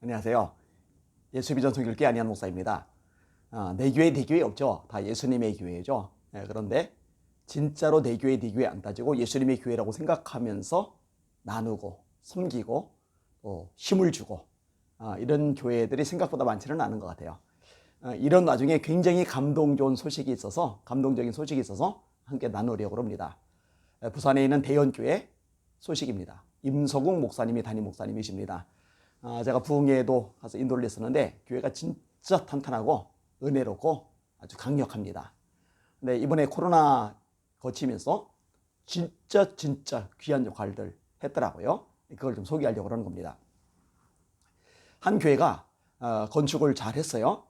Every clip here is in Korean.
안녕하세요. 예수비전 선교회 안희한 목사입니다. 내 교회, 네 교회 없죠. 다 예수님의 교회죠. 그런데 진짜로 내 교회, 네 교회 안 따지고 예수님의 교회라고 생각하면서 나누고 섬기고 또 힘을 주고 이런 교회들이 생각보다 많지는 않은 것 같아요. 이런 와중에 굉장히 감동적인 소식이 있어서 함께 나누려고 합니다. 부산에 있는 대연교회 소식입니다. 임석웅 목사님이 담임 목사님이십니다. 제가 부흥회에도 가서 인도를 했었는데 교회가 진짜 탄탄하고 은혜롭고 아주 강력합니다. 근데 이번에 코로나 거치면서 진짜 귀한 역할들 했더라고요. 그걸 좀 소개하려고 하는 겁니다. 한 교회가 건축을 잘 했어요.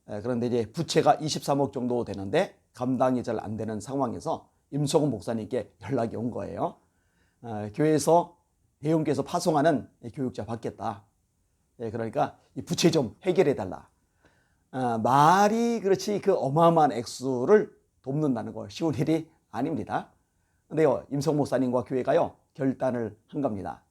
그런데 이제 부채가 23억 정도 되는데 감당이 잘 안 되는 상황에서 임석웅 목사님께 연락이 온 거예요. 교회에서 대형교회에서 파송하는 교육자 받겠다. 그러니까 이 부채 좀 해결해 달라. 말이 그렇지 그 어마어마한 액수를 돕는다는 거 쉬운 일이 아닙니다. 근데요, 임성 목사님과 교회가요 결단을 한 겁니다.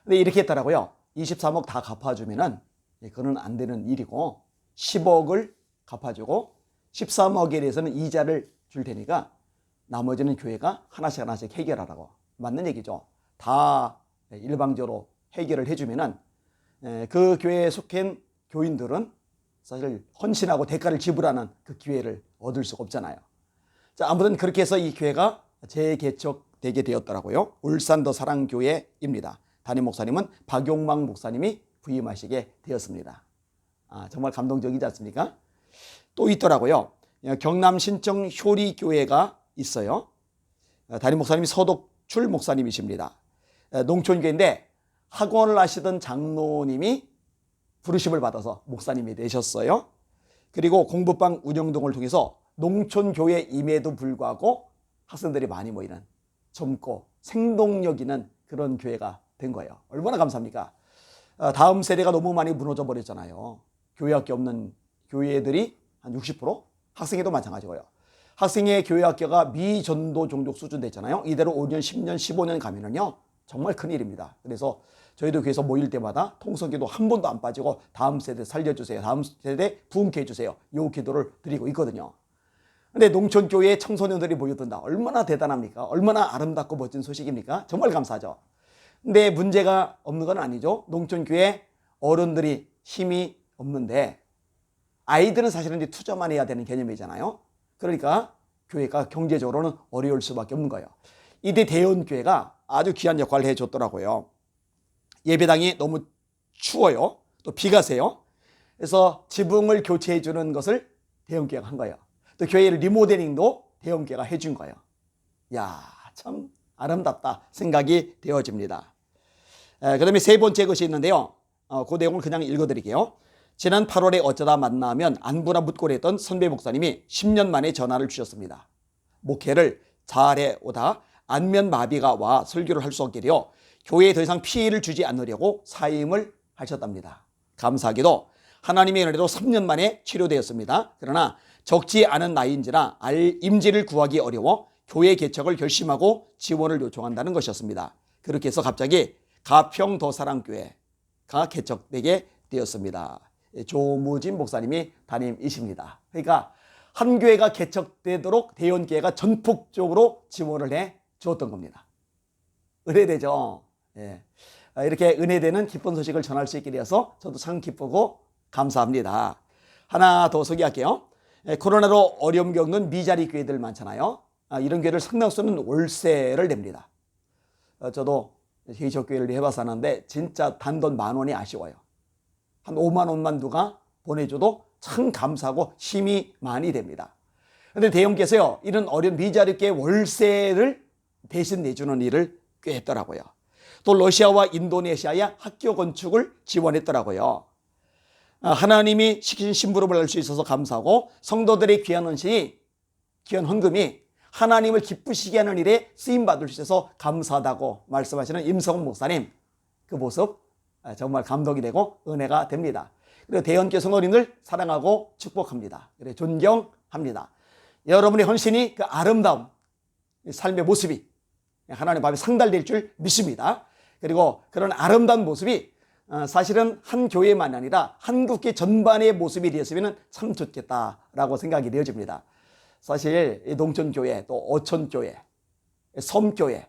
근데 이렇게 했더라고요. 23억 다 갚아주면은 그거는 안 되는 일이고 10억을 갚아주고 13억에 대해서는 이자를 줄 테니까 나머지는 교회가 하나씩 해결하라고. 맞는 얘기죠. 다 일방적으로 해결을 해주면은 그 교회에 속한 교인들은 사실 헌신하고 대가를 지불하는 그 기회를 얻을 수가 없잖아요. 자, 아무튼 그렇게 해서 이 교회가 재개척되게 되었더라고요. 울산 더 사랑교회입니다. 담임 목사님은 박용망 목사님이 부임하시게 되었습니다. 정말 감동적이지 않습니까? 또 있더라고요. 경남 신청 효리교회가 있어요. 담임 목사님이 서독출 목사님이십니다. 농촌교회인데 학원을 하시던 장로님이 부르심을 받아서 목사님이 되셨어요. 그리고 공부방 운영 등을 통해서 농촌교회임에도 불구하고 학생들이 많이 모이는 젊고 생동력 있는 그런 교회가 된 거예요. 얼마나 감사합니까? 다음 세대가 너무 많이 무너져 버렸잖아요. 교회학교 없는 교회들이 한 60%? 학생회도 마찬가지고요. 학생회 교회학교가 미전도 종족 수준 됐잖아요. 이대로 5년, 10년, 15년 가면은요 정말 큰일입니다. 그래서 저희도 교회에서 모일 때마다 통성기도 한 번도 안 빠지고 다음 세대 살려주세요. 다음 세대 부흥케 해주세요. 이 기도를 드리고 있거든요. 근데 농촌교회에 청소년들이 모여든다. 얼마나 대단합니까? 얼마나 아름답고 멋진 소식입니까? 정말 감사하죠. 근데 문제가 없는 건 아니죠. 농촌교회 어른들이 힘이 없는데 아이들은 사실은 이제 투자만 해야 되는 개념이잖아요. 그러니까 교회가 경제적으로는 어려울 수밖에 없는 거예요. 이때 대연교회가 아주 귀한 역할을 해줬더라고요. 예배당이 너무 추워요. 또 비가 세요. 그래서 지붕을 교체해 주는 것을 대형교회가 한 거예요. 또 교회를 리모델링도 대형교회가 해준 거예요. 야, 참 아름답다 생각이 되어집니다. 그 다음에 세 번째 것이 있는데요. 그 내용을 그냥 읽어드릴게요. 지난 8월에 어쩌다 만나면 안부나 묻고 그랬던 선배 목사님이 10년 만에 전화를 주셨습니다. 목회를 잘해 오다 안면마비가 와 설교를 할 수 없게 되어 교회에 더 이상 피해를 주지 않으려고 사임을 하셨답니다. 감사하게도 하나님의 은혜로 3년 만에 치료되었습니다. 그러나 적지 않은 나이인지라 임지를 구하기 어려워 교회 개척을 결심하고 지원을 요청한다는 것이었습니다. 그렇게 해서 갑자기 가평 더 사랑교회가 개척되게 되었습니다. 조무진 목사님이 담임이십니다. 그러니까 한 교회가 개척되도록 대연교회가 전폭적으로 지원을 해 주었던 겁니다. 은혜되죠. 이렇게 은혜되는 기쁜 소식을 전할 수 있게 되어서 저도 참 기쁘고 감사합니다. 하나 더 소개할게요. 코로나로 어려움 겪는 미자리 교회들 많잖아요. 이런 교회를 상당수는 월세를 냅니다. 저도 개척교회를 해봐서 하는데 진짜 단돈 10,000원이 아쉬워요. 한 5만 원만 누가 보내줘도 참 감사하고 힘이 많이 됩니다. 그런데 대형께서요 이런 어려운 미자리 교회 월세를 대신 내주는 일을 꽤 했더라고요. 또 러시아와 인도네시아의 학교 건축을 지원했더라고요. 하나님이 시키신 심부름을 할 수 있어서 감사하고 성도들의 귀한 헌신이 귀한 헌금이 하나님을 기쁘시게 하는 일에 쓰임받을 수 있어서 감사하다고 말씀하시는 임성훈 목사님 그 모습 정말 감동이 되고 은혜가 됩니다. 그리고 대연교회 성도님들 사랑하고 축복합니다. 그리고 존경합니다. 여러분의 헌신이 그 아름다움 삶의 모습이 하나님 앞에 상달될 줄 믿습니다. 그리고 그런 아름다운 모습이 사실은 한 교회만이 아니라 한국교 전반의 모습이 되었으면 참 좋겠다라고 생각이 되어집니다. 사실 이 농촌교회, 또 어촌교회, 섬교회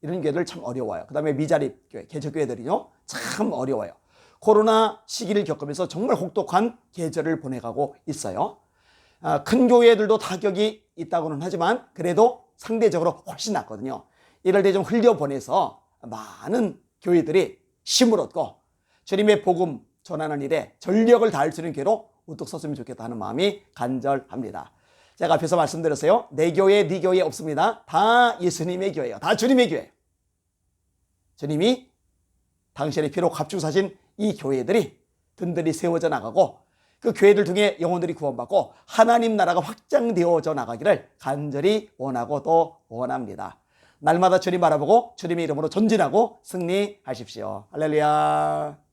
이런 교회들 참 어려워요. 그 다음에 미자립교회, 개척교회들이요 참 어려워요. 코로나 시기를 겪으면서 정말 혹독한 계절을 보내가고 있어요. 큰 교회들도 타격이 있다고는 하지만 그래도 상대적으로 훨씬 낫거든요. 이럴 때 좀 흘려보내서 많은 교회들이 힘을 얻고 주님의 복음 전하는 일에 전력을 다할 수 있는 교회로 우뚝 섰으면 좋겠다는 마음이 간절합니다. 제가 앞에서 말씀드렸어요. 내 교회, 네 교회 없습니다. 다 예수님의 교회예요. 다 주님의 교회. 주님이 당신의 피로 값주고 사신 이 교회들이 든든히 세워져 나가고 그 교회들 통해 영혼들이 구원받고 하나님 나라가 확장되어져 나가기를 간절히 원하고 또 원합니다. 날마다 주님 바라보고 주님의 이름으로 전진하고 승리하십시오. 할렐루야.